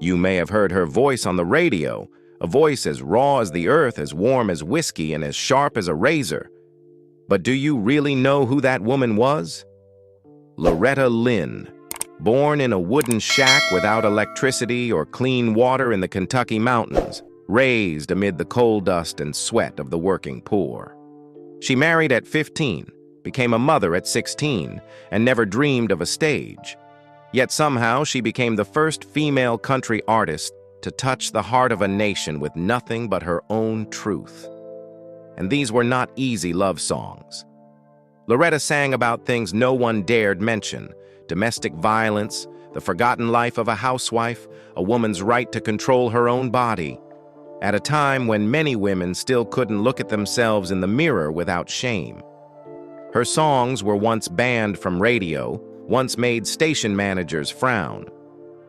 You may have heard her voice on the radio, a voice as raw as the earth, as warm as whiskey, and as sharp as a razor. But do you really know who that woman was? Loretta Lynn, born in a wooden shack without electricity or clean water in the Kentucky mountains, raised amid the coal dust and sweat of the working poor. She married at 15, became a mother at 16, and never dreamed of a stage. Yet somehow she became the first female country artist to touch the heart of a nation with nothing but her own truth. And these were not easy love songs. Loretta sang about things no one dared mention: domestic violence, the forgotten life of a housewife, a woman's right to control her own body, at a time when many women still couldn't look at themselves in the mirror without shame. Her songs were once banned from radio, once made station managers frown.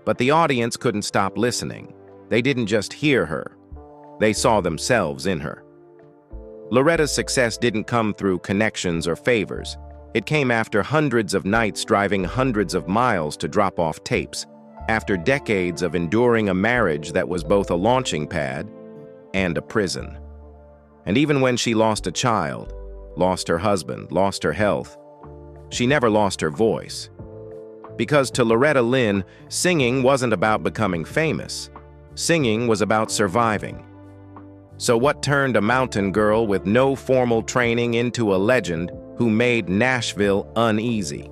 But the audience couldn't stop listening. They didn't just hear her. They saw themselves in her. Loretta's success didn't come through connections or favors. It came after hundreds of nights driving hundreds of miles to drop off tapes, after decades of enduring a marriage that was both a launching pad and a prison. And even when she lost a child, lost her husband, lost her health, she never lost her voice. Because to Loretta Lynn, singing wasn't about becoming famous. Singing was about surviving. So what turned a mountain girl with no formal training into a legend who made Nashville uneasy?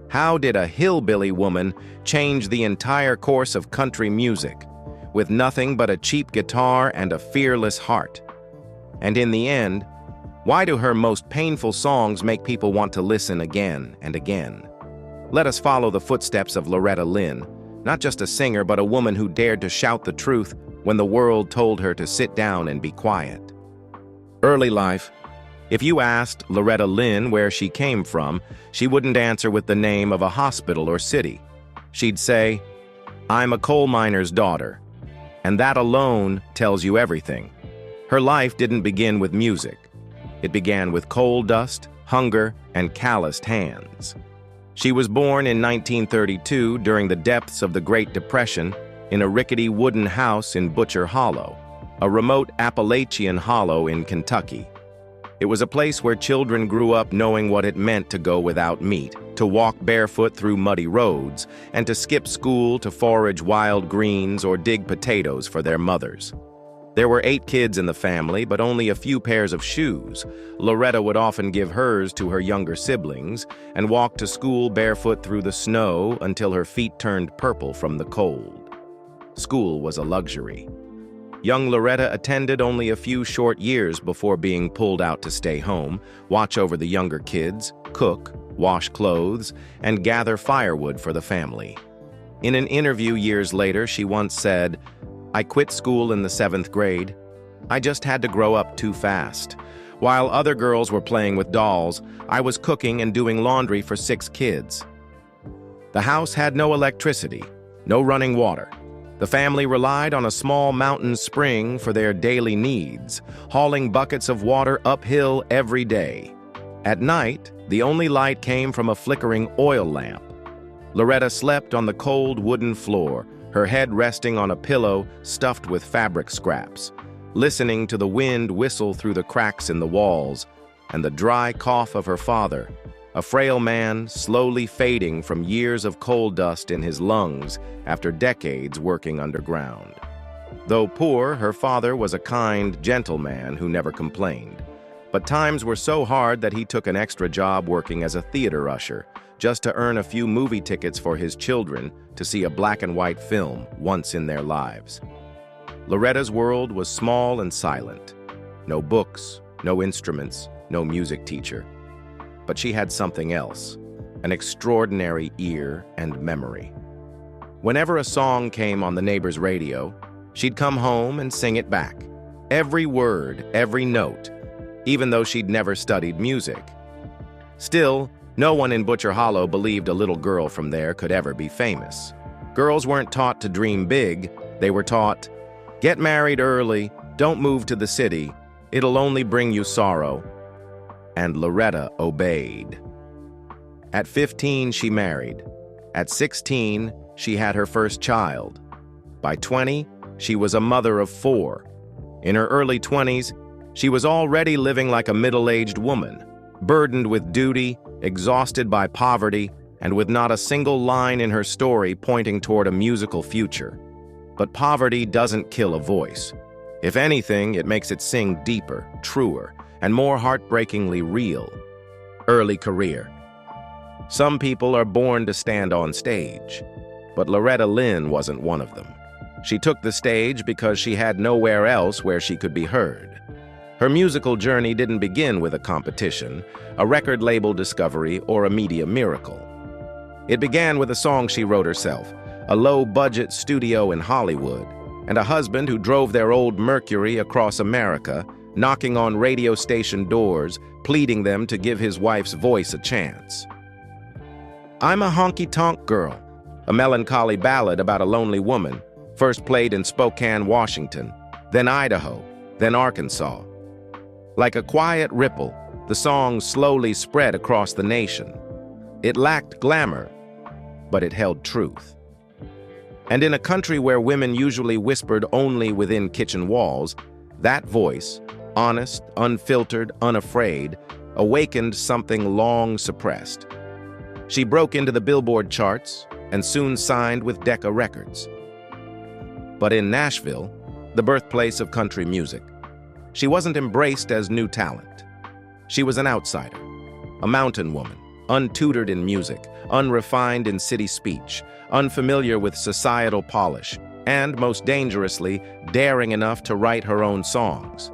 How did a hillbilly woman change the entire course of country music with nothing but a cheap guitar and a fearless heart? And in the end, why do her most painful songs make people want to listen again and again? Let us follow the footsteps of Loretta Lynn, not just a singer, but a woman who dared to shout the truth when the world told her to sit down and be quiet. Early life. If you asked Loretta Lynn where she came from, she wouldn't answer with the name of a hospital or city. She'd say, "I'm a coal miner's daughter." And that alone tells you everything. Her life didn't begin with music. It began with coal dust, hunger, and calloused hands. She was born in 1932 during the depths of the Great Depression in a rickety wooden house in Butcher Hollow, a remote Appalachian hollow in Kentucky. It was a place where children grew up knowing what it meant to go without meat, to walk barefoot through muddy roads, and to skip school to forage wild greens or dig potatoes for their mothers. There were 8 kids in the family, but only a few pairs of shoes. Loretta would often give hers to her younger siblings and walk to school barefoot through the snow until her feet turned purple from the cold. School was a luxury. Young Loretta attended only a few short years before being pulled out to stay home, watch over the younger kids, cook, wash clothes, and gather firewood for the family. In an interview years later, she once said, "I quit school in the 7th grade. I just had to grow up too fast. While other girls were playing with dolls, I was cooking and doing laundry for 6 kids." The house had no electricity, no running water. The family relied on a small mountain spring for their daily needs, hauling buckets of water uphill every day. At night, the only light came from a flickering oil lamp. Loretta slept on the cold wooden floor, her head resting on a pillow stuffed with fabric scraps, listening to the wind whistle through the cracks in the walls and the dry cough of her father, a frail man slowly fading from years of coal dust in his lungs after decades working underground. Though poor, her father was a kind, gentle man who never complained. But times were so hard that he took an extra job working as a theater usher, just to earn a few movie tickets for his children to see a black and white film once in their lives. Loretta's world was small and silent. No books, no instruments, no music teacher. But she had something else, an extraordinary ear and memory. Whenever a song came on the neighbor's radio, she'd come home and sing it back. Every word, every note, even though she'd never studied music. Still, no one in Butcher Hollow believed a little girl from there could ever be famous. Girls weren't taught to dream big, they were taught, get married early, don't move to the city, it'll only bring you sorrow. And Loretta obeyed. At 15, she married. At 16, she had her first child. By 20, she was a mother of 4. In her early 20s, she was already living like a middle-aged woman, burdened with duty, exhausted by poverty, and with not a single line in her story pointing toward a musical future. But poverty doesn't kill a voice. If anything, it makes it sing deeper, truer, and more heartbreakingly real. Early career. Some people are born to stand on stage, but Loretta Lynn wasn't one of them. She took the stage because she had nowhere else where she could be heard. Her musical journey didn't begin with a competition, a record label discovery, or a media miracle. It began with a song she wrote herself, a low-budget studio in Hollywood, and a husband who drove their old Mercury across America, knocking on radio station doors, pleading them to give his wife's voice a chance. I'm a honky-tonk girl, a melancholy ballad about a lonely woman, first played in Spokane, Washington, then Idaho, then Arkansas. Like a quiet ripple, the song slowly spread across the nation. It lacked glamour, but it held truth. And in a country where women usually whispered only within kitchen walls, that voice, honest, unfiltered, unafraid, awakened something long suppressed. She broke into the Billboard charts and soon signed with Decca Records. But in Nashville, the birthplace of country music, she wasn't embraced as new talent. She was an outsider, a mountain woman, untutored in music, unrefined in city speech, unfamiliar with societal polish, and, most dangerously, daring enough to write her own songs.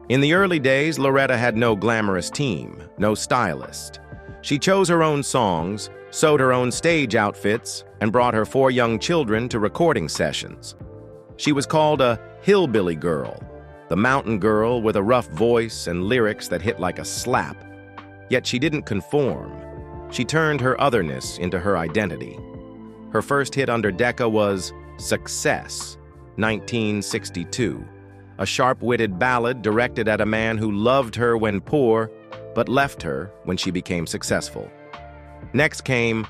In the early days, Loretta had no glamorous team, no stylist. She chose her own songs, sewed her own stage outfits, and brought her 4 young children to recording sessions. She was called a hillbilly girl, the mountain girl with a rough voice and lyrics that hit like a slap. Yet she didn't conform. She turned her otherness into her identity. Her first hit under Decca was Success, 1962, a sharp-witted ballad directed at a man who loved her when poor, but left her when she became successful. Next came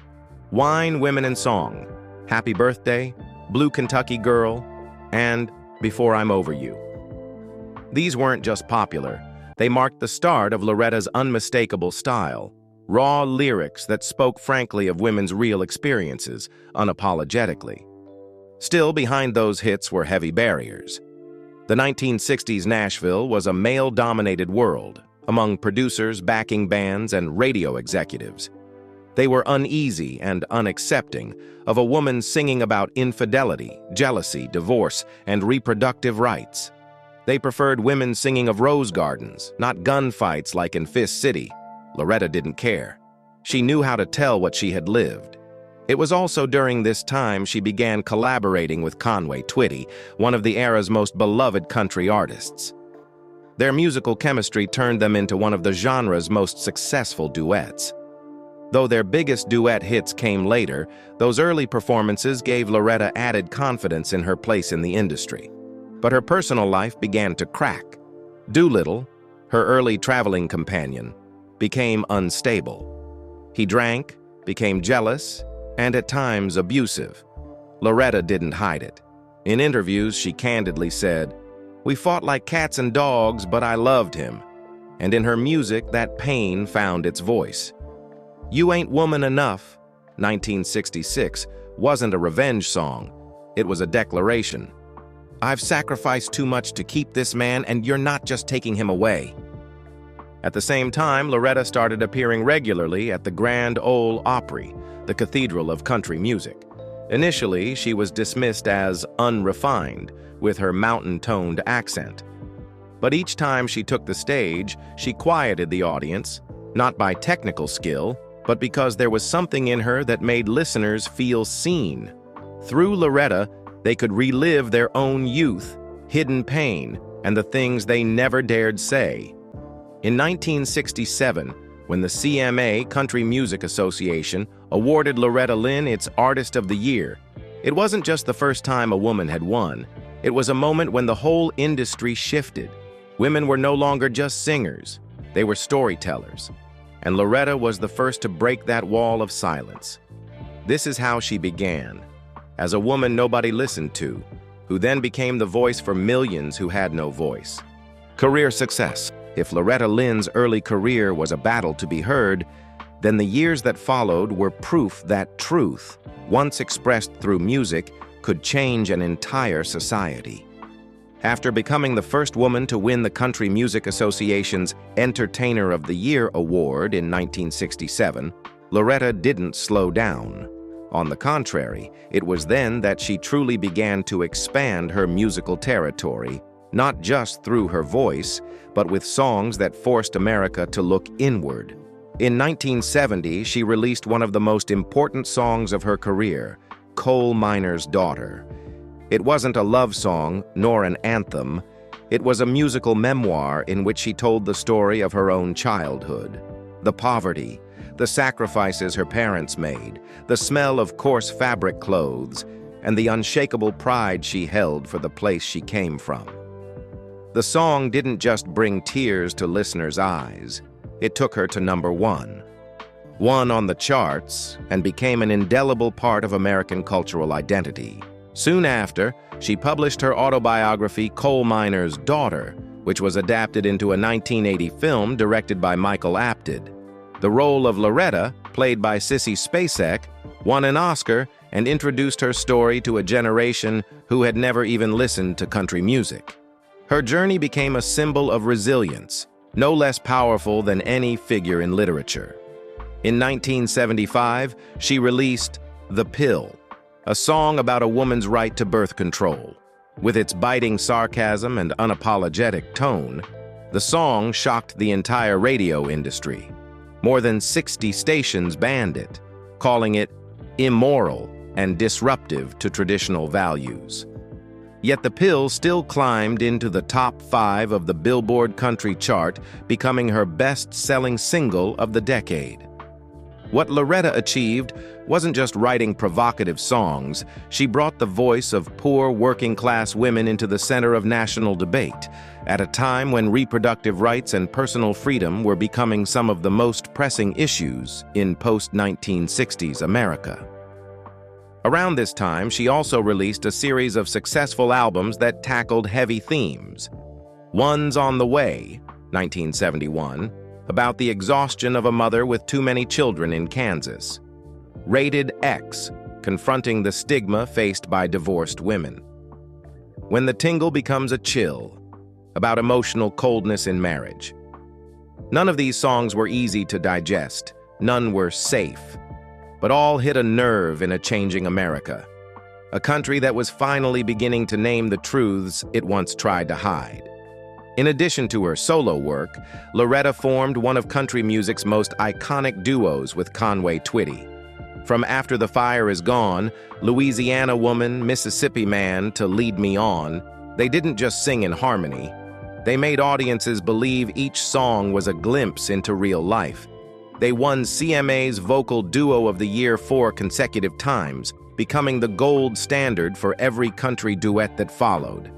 Wine, Women, and Song, Happy Birthday, Blue Kentucky Girl, and Before I'm Over You. These weren't just popular. They marked the start of Loretta's unmistakable style, raw lyrics that spoke frankly of women's real experiences, unapologetically. Still, behind those hits were heavy barriers. The 1960s Nashville was a male-dominated world, among producers, backing bands, and radio executives. They were uneasy and unaccepting of a woman singing about infidelity, jealousy, divorce, and reproductive rights. They preferred women singing of rose gardens, not gunfights like in Fist City. Loretta didn't care. She knew how to tell what she had lived. It was also during this time she began collaborating with Conway Twitty, one of the era's most beloved country artists. Their musical chemistry turned them into one of the genre's most successful duets. Though their biggest duet hits came later, those early performances gave Loretta added confidence in her place in the industry. But her personal life began to crack. Doolittle, her early traveling companion, became unstable. He drank, became jealous, and at times abusive. Loretta didn't hide it. In interviews, she candidly said, "We fought like cats and dogs, but I loved him." And in her music, that pain found its voice. You Ain't Woman Enough, 1966, wasn't a revenge song. It was a declaration. I've sacrificed too much to keep this man, and you're not just taking him away. At the same time, Loretta started appearing regularly at the Grand Ole Opry, the cathedral of country music. Initially, she was dismissed as unrefined, with her mountain-toned accent. But each time she took the stage, she quieted the audience, not by technical skill, but because there was something in her that made listeners feel seen. Through Loretta, they could relive their own youth, hidden pain, and the things they never dared say. In 1967, when the CMA, Country Music Association, awarded Loretta Lynn its Artist of the Year, it wasn't just the first time a woman had won. It was a moment when the whole industry shifted. Women were no longer just singers. They were storytellers. And Loretta was the first to break that wall of silence. This is how she began. as a woman nobody listened to, who then became the voice for millions who had no voice. Career success. If Loretta Lynn's early career was a battle to be heard, then the years that followed were proof that truth, once expressed through music, could change an entire society. After becoming the first woman to win the Country Music Association's Entertainer of the Year award in 1967, Loretta didn't slow down. On the contrary, it was then that she truly began to expand her musical territory, not just through her voice, but with songs that forced America to look inward. In 1970, she released one of the most important songs of her career, Coal Miner's Daughter. It wasn't a love song, nor an anthem. It was a musical memoir in which she told the story of her own childhood. The poverty, the sacrifices her parents made, the smell of coarse fabric clothes, and the unshakable pride she held for the place she came from. The song didn't just bring tears to listeners' eyes. It took her to #1. Won on the charts and became an indelible part of American cultural identity. Soon after, she published her autobiography, Coal Miner's Daughter, which was adapted into a 1980 film directed by Michael Apted. The role of Loretta, played by Sissy Spacek, won an Oscar and introduced her story to a generation who had never even listened to country music. Her journey became a symbol of resilience, no less powerful than any figure in literature. In 1975, she released The Pill, a song about a woman's right to birth control. With its biting sarcasm and unapologetic tone, the song shocked the entire radio industry. More than 60 stations banned it, calling it immoral and disruptive to traditional values. Yet the Pill still climbed into the top 5 of the Billboard Country chart, becoming her best-selling single of the decade. What Loretta achieved wasn't just writing provocative songs. She brought the voice of poor working-class women into the center of national debate, at a time when reproductive rights and personal freedom were becoming some of the most pressing issues in post-1960s America. Around this time, she also released a series of successful albums that tackled heavy themes. One's on the Way, 1971, about the exhaustion of a mother with too many children in Kansas. Rated X, confronting the stigma faced by divorced women. When the Tingle Becomes a Chill, about emotional coldness in marriage. None of these songs were easy to digest, none were safe, but all hit a nerve in a changing America, a country that was finally beginning to name the truths it once tried to hide. In addition to her solo work, Loretta formed one of country music's most iconic duos with Conway Twitty. From After the Fire Is Gone, Louisiana Woman, Mississippi Man to Lead Me On, they didn't just sing in harmony. They made audiences believe each song was a glimpse into real life. They won CMA's Vocal Duo of the Year 4 consecutive times, becoming the gold standard for every country duet that followed.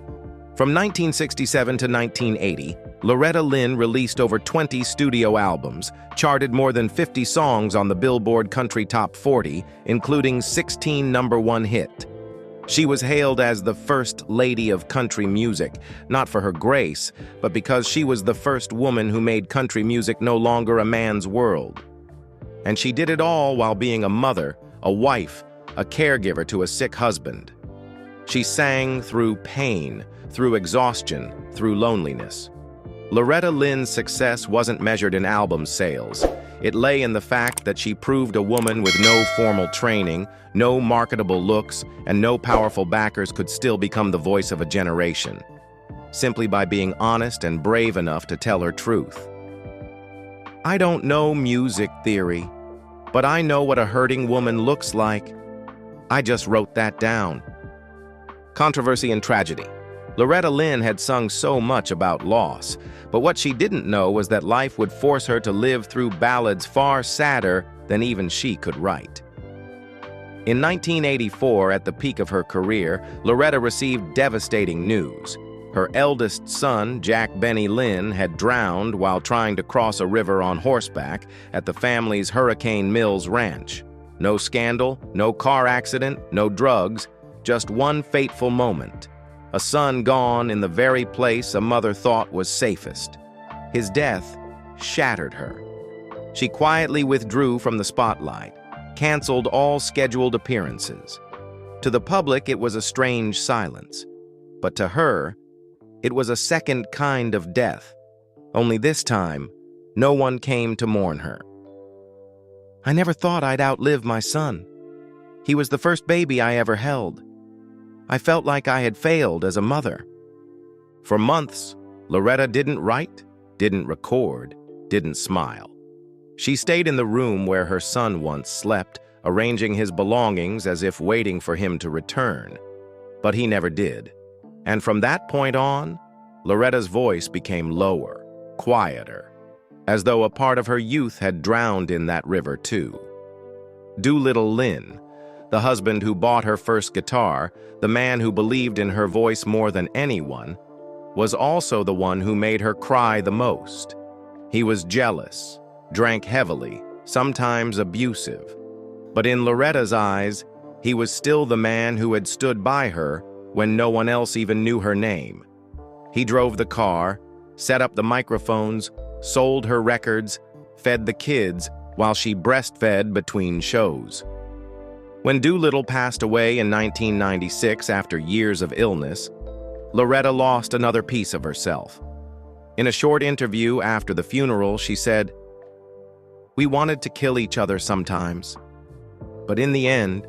From 1967 to 1980, Loretta Lynn released over 20 studio albums, charted more than 50 songs on the Billboard Country Top 40, including 16 #1 hits. She was hailed as the First Lady of Country Music, not for her grace, but because she was the first woman who made country music no longer a man's world. And she did it all while being a mother, a wife, a caregiver to a sick husband. She sang through pain, through exhaustion, through loneliness. Loretta Lynn's success wasn't measured in album sales. It lay in the fact that she proved a woman with no formal training, no marketable looks, and no powerful backers could still become the voice of a generation, simply by being honest and brave enough to tell her truth. I don't know music theory, but I know what a hurting woman looks like. I just wrote that down. Controversy and tragedy. Loretta Lynn had sung so much about loss, but what she didn't know was that life would force her to live through ballads far sadder than even she could write. In 1984, at the peak of her career, Loretta received devastating news. Her eldest son, Jack Benny Lynn, had drowned while trying to cross a river on horseback at the family's Hurricane Mills Ranch. No scandal, no car accident, no drugs, just one fateful moment. A son gone in the very place a mother thought was safest. His death shattered her. She quietly withdrew from the spotlight, canceled all scheduled appearances. To the public, it was a strange silence. But to her, it was a second kind of death. Only this time, no one came to mourn her. I never thought I'd outlive my son. He was the first baby I ever held. I felt like I had failed as a mother. For months, Loretta didn't write, didn't record, didn't smile. She stayed in the room where her son once slept, arranging his belongings as if waiting for him to return. But he never did. And from that point on, Loretta's voice became lower, quieter, as though a part of her youth had drowned in that river too. Doolittle Lynn, the husband who bought her first guitar, the man who believed in her voice more than anyone, was also the one who made her cry the most. He was jealous, drank heavily, sometimes abusive. But in Loretta's eyes, he was still the man who had stood by her when no one else even knew her name. He drove the car, set up the microphones, sold her records, fed the kids while she breastfed between shows. When Doolittle passed away in 1996 after years of illness, Loretta lost another piece of herself. In a short interview after the funeral, she said, "We wanted to kill each other sometimes, but in the end,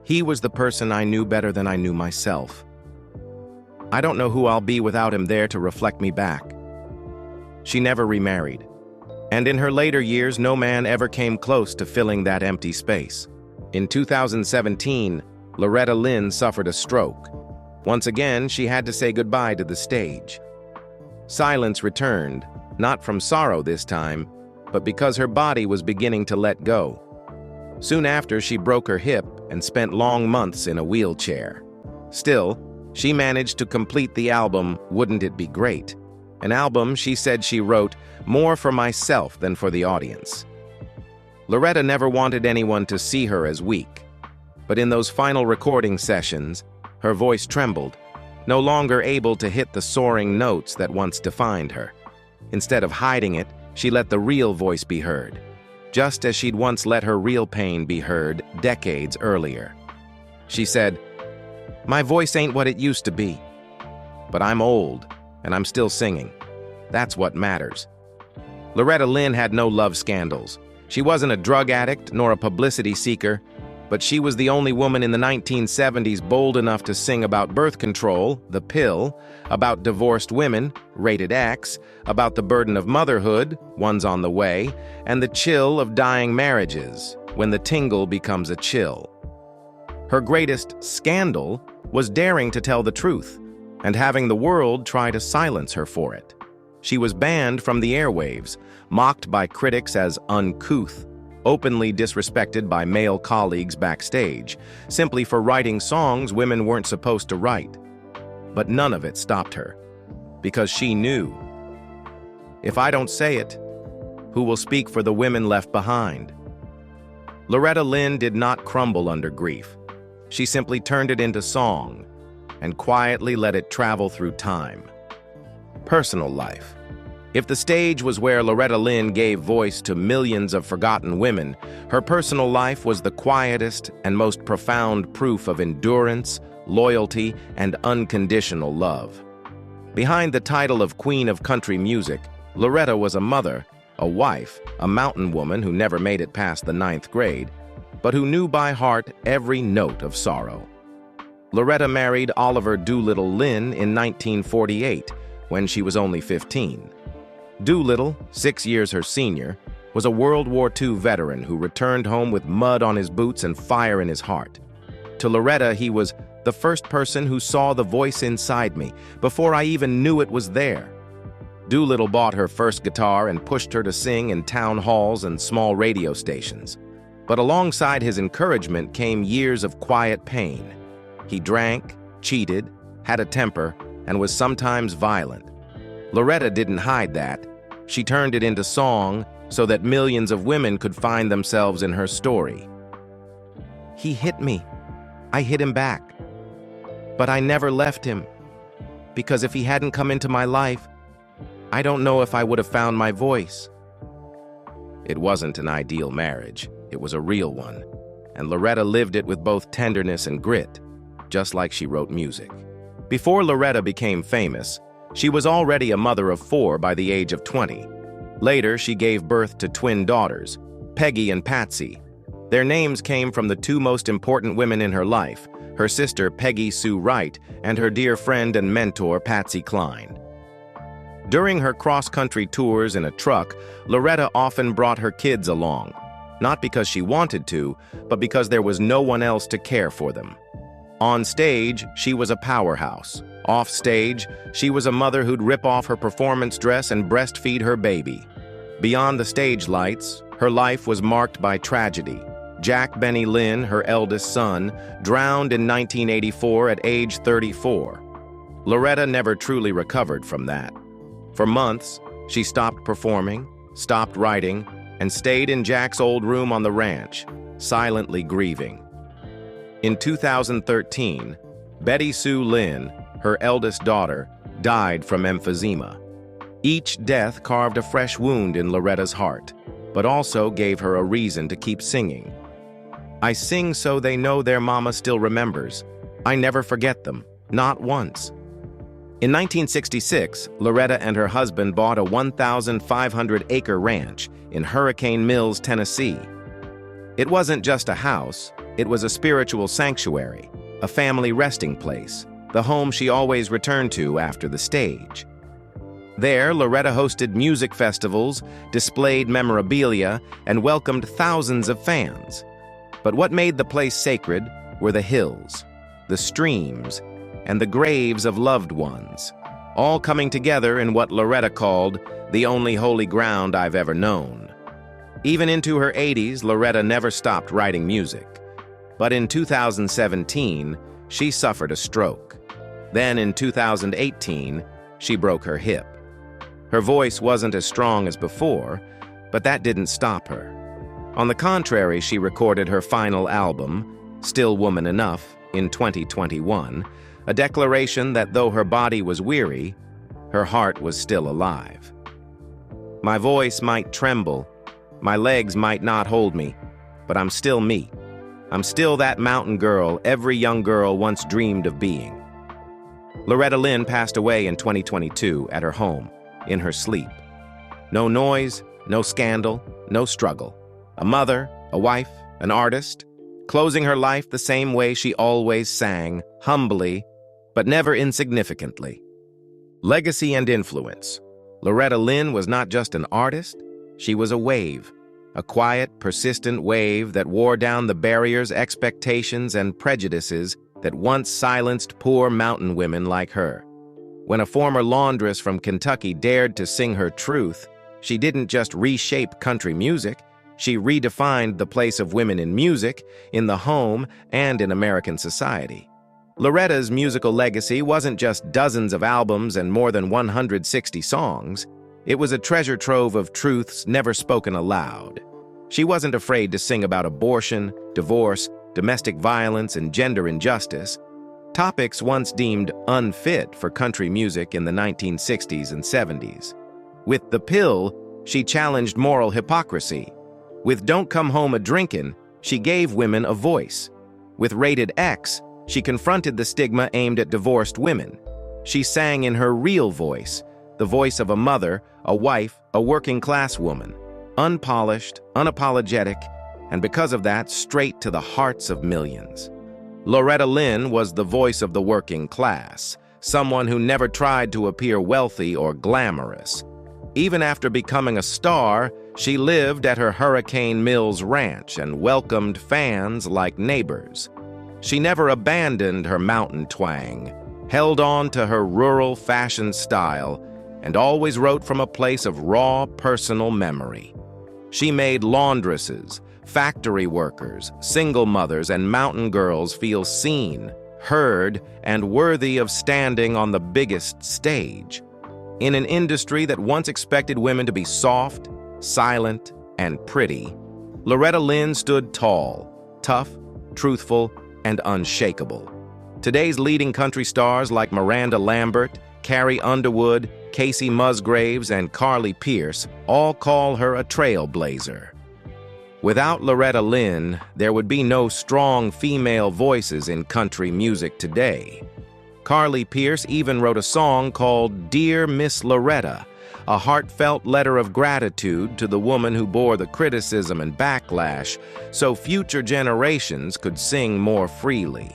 he was the person I knew better than I knew myself. I don't know who I'll be without him there to reflect me back." She never remarried, and in her later years, no man ever came close to filling that empty space. In 2017, Loretta Lynn suffered a stroke. Once again, she had to say goodbye to the stage. Silence returned, not from sorrow this time, but because her body was beginning to let go. Soon after, she broke her hip and spent long months in a wheelchair. Still, she managed to complete the album Wouldn't It Be Great? An album she said she wrote more for myself than for the audience. Loretta never wanted anyone to see her as weak, but in those final recording sessions, her voice trembled, no longer able to hit the soaring notes that once defined her. Instead of hiding it, she let the real voice be heard, just as she'd once let her real pain be heard decades earlier. She said, "My voice ain't what it used to be, but I'm old and I'm still singing. That's what matters." Loretta Lynn had no love scandals. She wasn't a drug addict nor a publicity seeker, but she was the only woman in the 1970s bold enough to sing about birth control, the pill, about divorced women, rated X, about the burden of motherhood, one's on the way, and the chill of dying marriages, when the tingle becomes a chill. Her greatest scandal was daring to tell the truth, and having the world try to silence her for it. She was banned from the airwaves, mocked by critics as uncouth, openly disrespected by male colleagues backstage, simply for writing songs women weren't supposed to write. But none of it stopped her, because she knew, if I don't say it, who will speak for the women left behind? Loretta Lynn did not crumble under grief. She simply turned it into song and quietly let it travel through time. Personal life. If the stage was where Loretta Lynn gave voice to millions of forgotten women, her personal life was the quietest and most profound proof of endurance, loyalty, and unconditional love. Behind the title of Queen of Country Music, Loretta was a mother, a wife, a mountain woman who never made it past the 9th grade, but who knew by heart every note of sorrow. Loretta married Oliver Doolittle Lynn in 1948, when she was only 15. Doolittle, 6 years her senior, was a World War II veteran who returned home with mud on his boots and fire in his heart. To Loretta, he was the first person who saw the voice inside me before I even knew it was there. Doolittle bought her first guitar and pushed her to sing in town halls and small radio stations. But alongside his encouragement came years of quiet pain. He drank, cheated, had a temper, and was sometimes violent. Loretta didn't hide that. She turned it into song so that millions of women could find themselves in her story. He hit me. I hit him back. But I never left him, because if he hadn't come into my life, I don't know if I would have found my voice. It wasn't an ideal marriage. It was a real one, and Loretta lived it with both tenderness and grit, just like she wrote music. Before Loretta became famous, she was already a mother of 4 by the age of 20. Later, she gave birth to twin daughters, Peggy and Patsy. Their names came from the 2 most important women in her life, her sister Peggy Sue Wright and her dear friend and mentor Patsy Cline. During her cross-country tours in a truck, Loretta often brought her kids along, not because she wanted to, but because there was no one else to care for them. On stage, she was a powerhouse. Off stage, she was a mother who'd rip off her performance dress and breastfeed her baby. Beyond the stage lights, her life was marked by tragedy. Jack Benny Lynn, her eldest son, drowned in 1984 at age 34. Loretta never truly recovered from that. For months, she stopped performing, stopped writing, and stayed in Jack's old room on the ranch, silently grieving. In 2013, Betty Sue Lynn, her eldest daughter, died from emphysema. Each death carved a fresh wound in Loretta's heart, but also gave her a reason to keep singing. I sing so they know their mama still remembers. I never forget them, not once. In 1966, Loretta and her husband bought a 1,500-acre ranch in Hurricane Mills, Tennessee. It wasn't just a house, it was a spiritual sanctuary, a family resting place, the home she always returned to after the stage. There, Loretta hosted music festivals, displayed memorabilia, and welcomed thousands of fans. But what made the place sacred were the hills, the streams, and the graves of loved ones, all coming together in what Loretta called the only holy ground I've ever known. Even into her 80s, Loretta never stopped writing music. But in 2017, she suffered a stroke. Then in 2018, she broke her hip. Her voice wasn't as strong as before, but that didn't stop her. On the contrary, she recorded her final album, Still Woman Enough, in 2021, a declaration that though her body was weary, her heart was still alive. My voice might tremble, my legs might not hold me, but I'm still me. I'm still that mountain girl every young girl once dreamed of being. Loretta Lynn passed away in 2022 at her home, in her sleep. No noise, no scandal, no struggle. A mother, a wife, an artist, closing her life the same way she always sang, humbly, but never insignificantly. Legacy and influence. Loretta Lynn was not just an artist, she was a wave. A quiet, persistent wave that wore down the barriers, expectations, and prejudices that once silenced poor mountain women like her. When a former laundress from Kentucky dared to sing her truth, she didn't just reshape country music, she redefined the place of women in music, in the home, and in American society. Loretta's musical legacy wasn't just dozens of albums and more than 160 songs. It was a treasure trove of truths never spoken aloud. She wasn't afraid to sing about abortion, divorce, domestic violence, and gender injustice, topics once deemed unfit for country music in the 1960s and 70s. With The Pill, she challenged moral hypocrisy. With Don't Come Home a-Drinkin', she gave women a voice. With Rated X, she confronted the stigma aimed at divorced women. She sang in her real voice, the voice of a mother, a wife, a working-class woman, unpolished, unapologetic, and because of that, straight to the hearts of millions. Loretta Lynn was the voice of the working class, someone who never tried to appear wealthy or glamorous. Even after becoming a star, she lived at her Hurricane Mills ranch and welcomed fans like neighbors. She never abandoned her mountain twang, held on to her rural fashion style, and always wrote from a place of raw personal memory. She made laundresses, factory workers, single mothers, and mountain girls feel seen, heard, and worthy of standing on the biggest stage. In an industry that once expected women to be soft, silent, and pretty, Loretta Lynn stood tall, tough, truthful, and unshakable. Today's leading country stars like Miranda Lambert, Carrie Underwood, Casey Musgraves, and Carly Pearce all call her a trailblazer. Without Loretta Lynn, there would be no strong female voices in country music today. Carly Pearce even wrote a song called "Dear Miss Loretta," a heartfelt letter of gratitude to the woman who bore the criticism and backlash so future generations could sing more freely.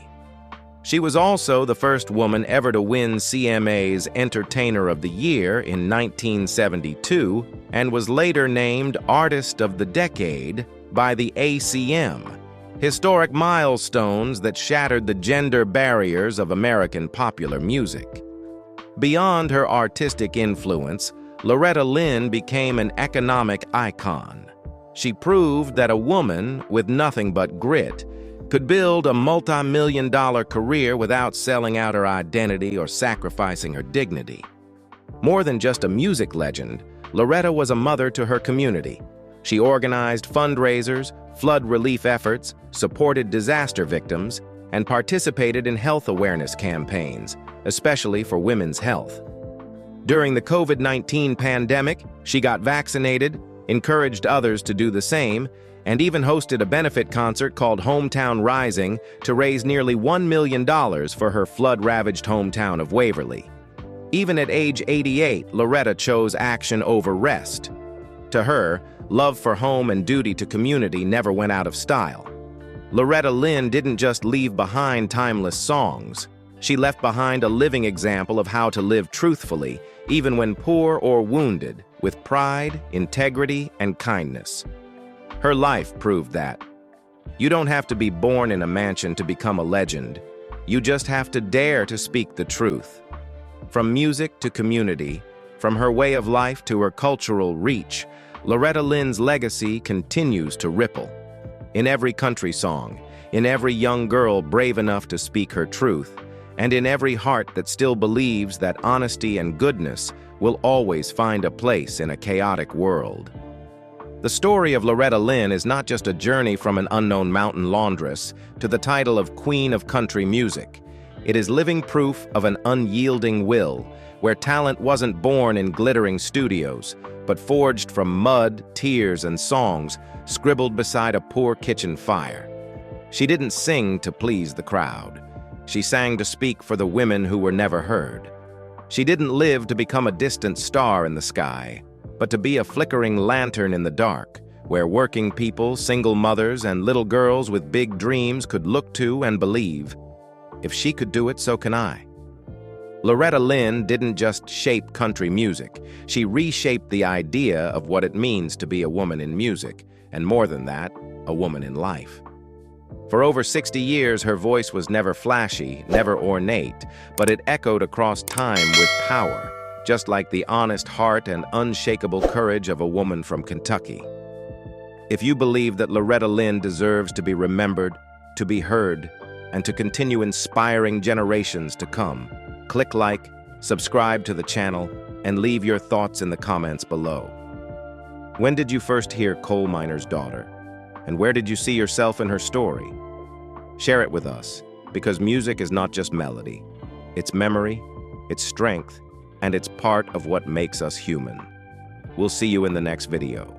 She was also the first woman ever to win CMA's Entertainer of the Year in 1972 and was later named Artist of the Decade by the ACM, historic milestones that shattered the gender barriers of American popular music. Beyond her artistic influence, Loretta Lynn became an economic icon. She proved that a woman with nothing but grit could build a multi-million-dollar career without selling out her identity or sacrificing her dignity. More than just a music legend, Loretta was a mother to her community. She organized fundraisers, flood relief efforts, supported disaster victims, and participated in health awareness campaigns, especially for women's health. During the COVID-19 pandemic, she got vaccinated, encouraged others to do the same, and even hosted a benefit concert called Hometown Rising to raise nearly $1 million for her flood-ravaged hometown of Waverly. Even at age 88, Loretta chose action over rest. To her, love for home and duty to community never went out of style. Loretta Lynn didn't just leave behind timeless songs. She left behind a living example of how to live truthfully, even when poor or wounded, with pride, integrity, and kindness. Her life proved that. You don't have to be born in a mansion to become a legend. You just have to dare to speak the truth. From music to community, from her way of life to her cultural reach, Loretta Lynn's legacy continues to ripple. In every country song, in every young girl brave enough to speak her truth, and in every heart that still believes that honesty and goodness will always find a place in a chaotic world. The story of Loretta Lynn is not just a journey from an unknown mountain laundress to the title of Queen of Country Music. It is living proof of an unyielding will, where talent wasn't born in glittering studios, but forged from mud, tears, and songs scribbled beside a poor kitchen fire. She didn't sing to please the crowd. She sang to speak for the women who were never heard. She didn't live to become a distant star in the sky, but to be a flickering lantern in the dark, where working people, single mothers, and little girls with big dreams could look to and believe, if she could do it, so can I. Loretta Lynn didn't just shape country music. She reshaped the idea of what it means to be a woman in music, and more than that, a woman in life. For over 60 years, her voice was never flashy, never ornate, but it echoed across time with power, just like the honest heart and unshakable courage of a woman from Kentucky. If you believe that Loretta Lynn deserves to be remembered, to be heard, and to continue inspiring generations to come, click like, subscribe to the channel, and leave your thoughts in the comments below. When did you first hear Coal Miner's Daughter? And where did you see yourself in her story? Share it with us, because music is not just melody. It's memory, it's strength, and it's part of what makes us human. We'll see you in the next video.